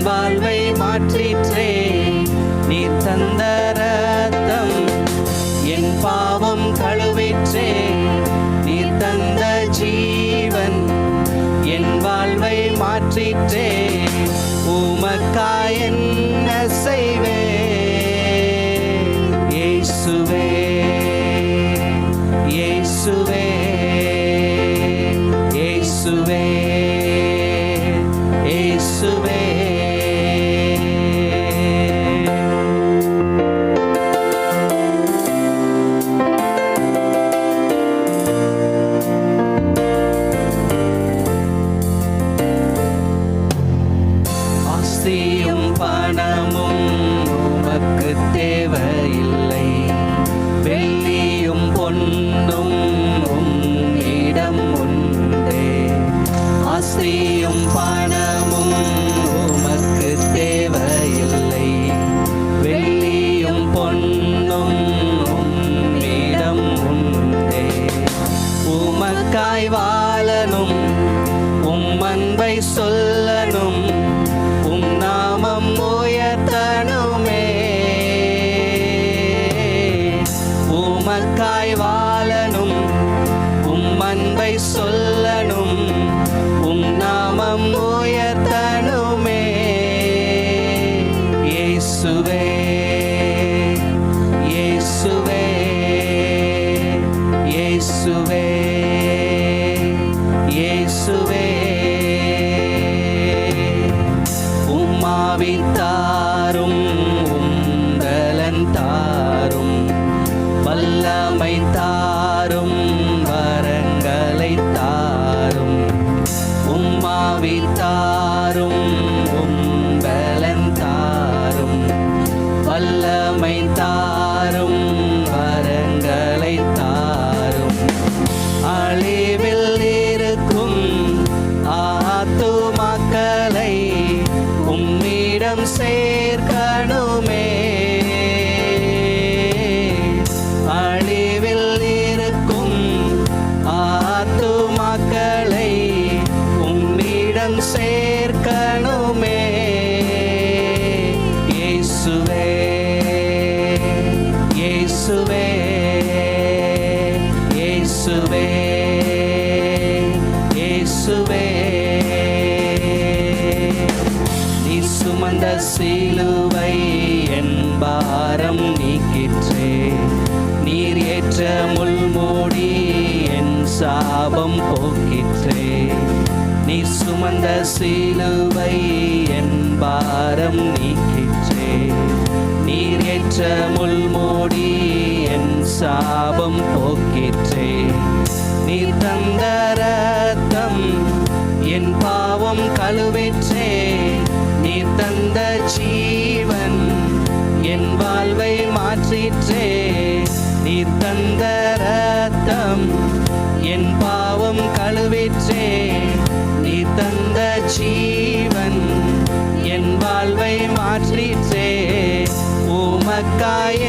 வாழ்வை மாற்றிற்றே. நீர் தந்த ரத்தம் என் பாவம் கழுவிற்றே. நீர் தந்த ஜீவன் என் வாழ்வை மாற்றிற்றே. உமக்காய் என்ன செய்வே இயேசுவே, இயேசுவே, இயேசுவே, இயேசுவே. ஆஸ்தியும் பணமும் உமக்கு தேவையில்லை. வெள்ளியும் பொன்னும் உம்மிடம் உண்டே. ஆஸ்தியும் பணமும் உமக்கு தேவையில்லை. வெள்ளியும் பொன்னும் உம்மிடம் உண்டே. உமக்காய் வாழனும் உம் அன்பை சொல்லனும் உம் நாமம் உயர்த்தனுமே. உமக்காய் வாழனும் உம் அன்பை சொல்லனும் உம் நாமம் உயர்த்தனுமே. இயேசுவே, இயேசுவே, இயேசுவே, இயேசுவே. உம்மாவி தாரும் உம்பலன் தாரும் வல்லமை தாரும் வரங்களை தாரும். உம்மாவி தாரும் உம்பலன் தாரும் வல்லமை தாரும் வரங்களை தாரும். அழிவில் இருக்கும் ஆத்துமாக்களை உம்மிடம் சேர்க்கணுமே. அழிவில் இருக்கும் ஆத்துமாக்களை உம்மிடம் சேர்க்கணுமே. இயேசுவே, இயேசுவே, இயேசுவே, இயேசுவே. நீ சுமந்த சிலுவை என் பாரம் நீக்கிற்றே. நீர் ஏற்ற முள்மூடி என் சாபம் போக்கிற்றே. நீ சுமந்த சிலுவை என் பாரம் நீக்கிற்றே. நீர் ஏற்ற முள்மூடி என் சாபம் போக்கிற்றே. நீர் தந்த ரத்தம் என் பாவம் கழுவிற்றே. நீர் தந்த ஜீவன் என் வாழ்வை மாற்றிற்றே. நீர் தந்த ரத்தம் என் பாவம் கழுவிற்றே. நீர் தந்த ஜீவன் என் வாழ்வை மாற்றிற்றே. உமக்காய்